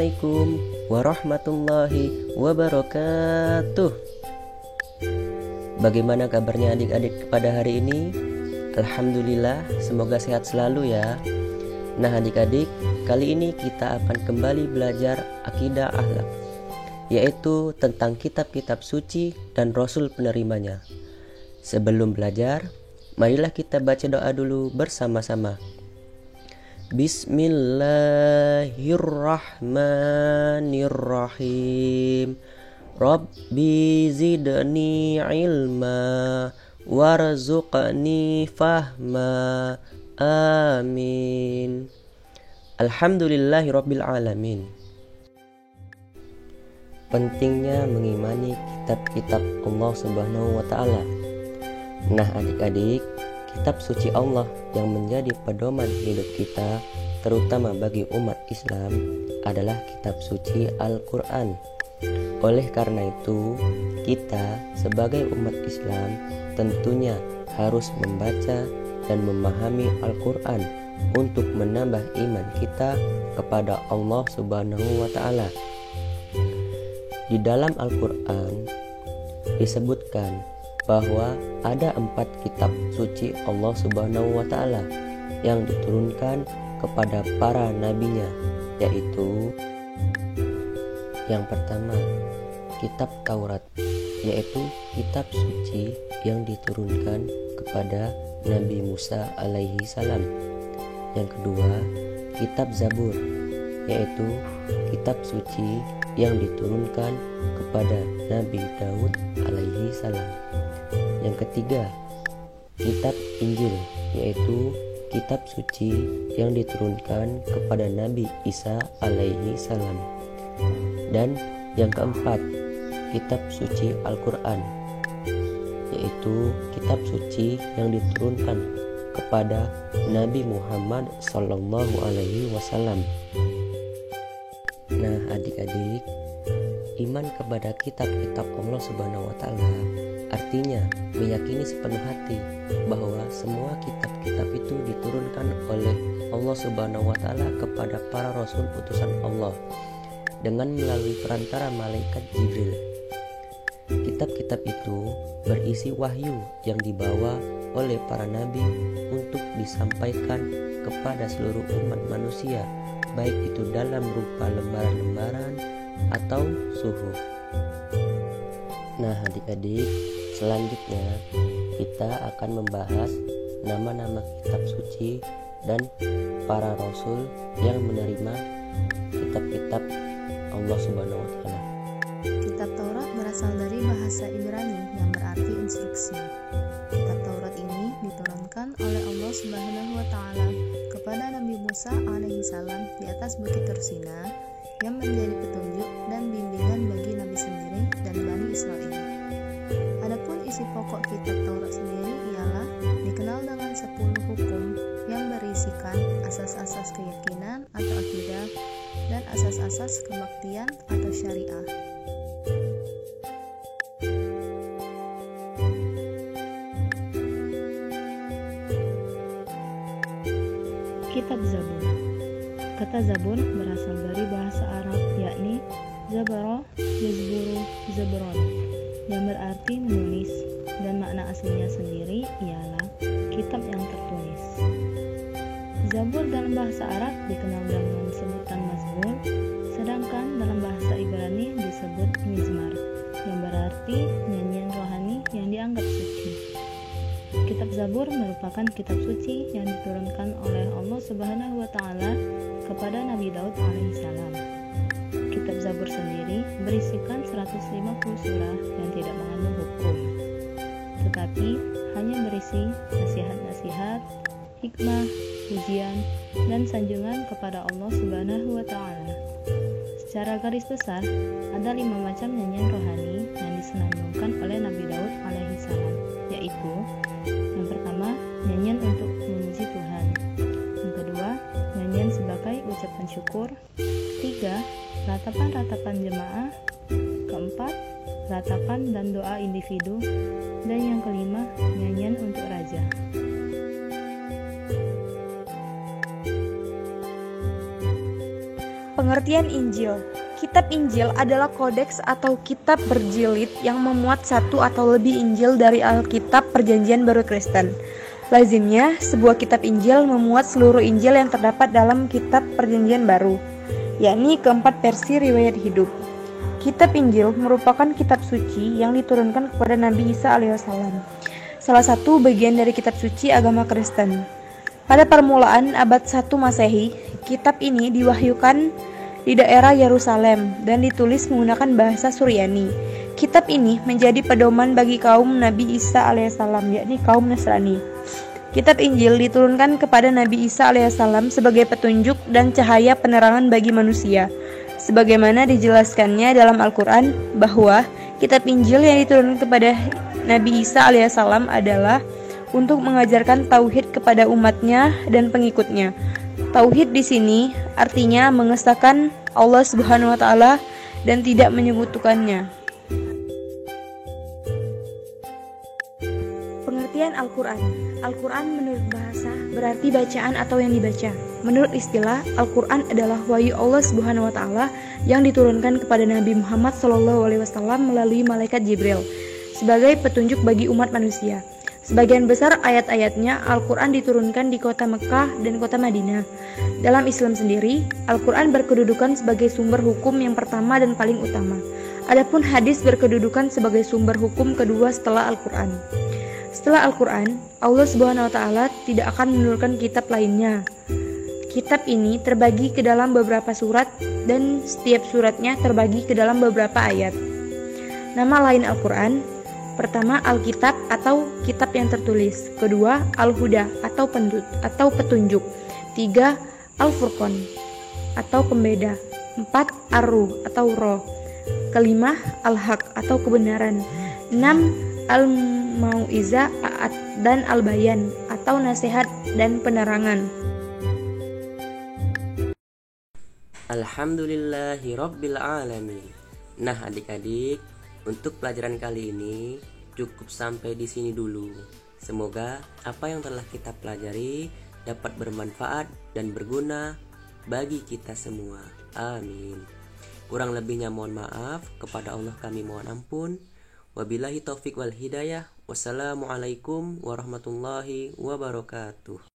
Assalamualaikum warahmatullahi wabarakatuh. Bagaimana kabarnya adik-adik pada hari ini? Alhamdulillah, semoga sehat selalu ya. Nah adik-adik, kali ini kita akan kembali belajar akidah akhlak, yaitu tentang kitab-kitab suci dan Rasul penerimanya. Sebelum belajar, marilah kita baca doa dulu bersama-sama. Bismillahirrahmanirrahim. Rabbi zidni ilma warzuqni fahma. Amin. Alhamdulillahirabbil alamin. Pentingnya mengimani kitab-kitab Allah Subhanahu wa taala. Nah, adik-adik, kitab suci Allah yang menjadi pedoman hidup kita, terutama bagi umat Islam, adalah kitab suci Al-Quran. Oleh karena itu, kita sebagai umat Islam tentunya harus membaca dan memahami Al-Quran untuk menambah iman kita kepada Allah Subhanahu wa ta'ala. Di dalam Al-Quran disebutkan bahwa ada 4 kitab suci Allah Subhanahu wa ta'ala yang diturunkan kepada para nabinya, yaitu yang pertama, kitab Taurat, yaitu kitab suci yang diturunkan kepada Nabi Musa alaihi salam. Yang kedua, kitab Zabur, yaitu kitab suci yang diturunkan kepada Nabi Daud alaihi salam. Yang ketiga, kitab Injil, yaitu kitab suci yang diturunkan kepada Nabi Isa alaihi salam. Dan yang keempat, kitab suci Al-Quran, yaitu kitab suci yang diturunkan kepada Nabi Muhammad sallallahu alaihi wasallam. Nah, adik-adik, iman kepada kitab-kitab Allah Subhanahu wa taala artinya meyakini sepenuh hati bahwa semua kitab-kitab itu diturunkan oleh Allah Subhanahu wa taala kepada para rasul utusan Allah dengan melalui perantara malaikat Jibril. Kitab-kitab itu berisi wahyu yang dibawa oleh para nabi untuk disampaikan kepada seluruh umat manusia, baik itu dalam rupa lembaran-lembaran atau suhuf. Nah adik-adik, selanjutnya kita akan membahas nama-nama kitab suci dan para rasul yang menerima kitab-kitab Allah Subhanahu wa taala. Kitab Taurat berasal dari bahasa Ibrani yang berarti instruksi. Kitab Taurat ini diturunkan oleh Allah Subhanahu wa taala kepada Nabi Musa alaihi salam di atas bukit Tursina yang menjadi petunjuk dan bimbingan bagi Nabi sendiri dan Bani Israel. Adapun isi pokok kitab Taurat sendiri ialah dikenal dengan 10 hukum yang berisikan asas-asas keyakinan atau akidah dan asas-asas kebaktian atau syariah. Kitab Zabur. Kata Zabur berasal dari bahasa Arab, yakni Zabara, Yazburu, Zabron, yang berarti menulis, dan makna aslinya sendiri ialah kitab yang tertulis. Zabur dalam bahasa Arab dikenal dengan sebutan mazmur, sedangkan dalam bahasa Ibrani disebut mizmar, yang berarti nyanyian rohani yang dianggap suci. Kitab Zabur merupakan kitab suci yang diturunkan oleh Allah Subhanahu wa taala kepada Nabi Daud alaihissalam. Kitab Zabur sendiri berisikan 150 surah yang tidak mengandung hukum, tetapi hanya berisi nasihat-nasihat, hikmah, pujian, dan sanjungan kepada Allah Subhanahu wa taala. Secara garis besar, ada 5 macam nyanyian rohani yang disenandungkan oleh Nabi Daud alaihissalam, yaitu yang pertama, nyanyian untuk memuji Tuhan. Yang kedua, nyanyian sebagai ucapan syukur. 3, ratapan-ratapan jemaah. Keempat, ratapan dan doa individu. Dan yang kelima, nyanyian untuk raja. Pengertian Injil. Kitab Injil adalah kodeks atau kitab berjilid yang memuat satu atau lebih Injil dari Alkitab Perjanjian Baru Kristen. Lazimnya, sebuah kitab Injil memuat seluruh Injil yang terdapat dalam kitab Perjanjian Baru, yakni keempat versi riwayat hidup. Kitab Injil merupakan kitab suci yang diturunkan kepada Nabi Isa alaihissalam, salah satu bagian dari kitab suci agama Kristen. Pada permulaan abad 1 Masehi, kitab ini diwahyukan di daerah Yerusalem dan ditulis menggunakan bahasa Suryani. Kitab ini menjadi pedoman bagi kaum Nabi Isa alaihissalam, yakni kaum Nasrani. Kitab Injil diturunkan kepada Nabi Isa alaihissalam sebagai petunjuk dan cahaya penerangan bagi manusia. Sebagaimana dijelaskannya dalam Al-Quran bahwa kitab Injil yang diturunkan kepada Nabi Isa alaihissalam adalah untuk mengajarkan tauhid kepada umatnya dan pengikutnya. Tauhid di sini artinya mengesahkan Allah Subhanahu wa taala dan tidak menyekutukannya. Pengertian Al-Quran. Al-Quran menurut bahasa berarti bacaan atau yang dibaca. Menurut istilah, Al-Quran adalah wahyu Allah Subhanahu wa taala yang diturunkan kepada Nabi Muhammad SAW melalui malaikat Jibril sebagai petunjuk bagi umat manusia. Sebagian besar ayat-ayatnya Al-Quran diturunkan di kota Mekah dan kota Madinah. Dalam Islam sendiri, Al-Quran berkedudukan sebagai sumber hukum yang pertama dan paling utama. Adapun hadis berkedudukan sebagai sumber hukum kedua setelah Al-Quran. Setelah Al-Quran, Allah Subhanahu wa taala tidak akan menurunkan kitab lainnya. Kitab ini terbagi ke dalam beberapa surat dan setiap suratnya terbagi ke dalam beberapa ayat. Nama lain Al-Quran: pertama, Alkitab atau kitab yang tertulis. Kedua, Al-Huda atau petunjuk. Tiga, Al-Furqan atau pembeda. Empat, Ar-Ruh atau roh. Kelima, Al-Haq atau kebenaran. Enam, Al-Mau'izah dan Al-Bayan atau nasihat dan penerangan. Alhamdulillahi Rabbil Alamin. Nah adik-adik, untuk pelajaran kali ini cukup sampai di sini dulu. Semoga apa yang telah kita pelajari dapat bermanfaat dan berguna bagi kita semua. Amin. Kurang lebihnya mohon maaf, kepada Allah kami mohon ampun. Wabillahi taufik wal hidayah. Wassalamualaikum warahmatullahi wabarakatuh.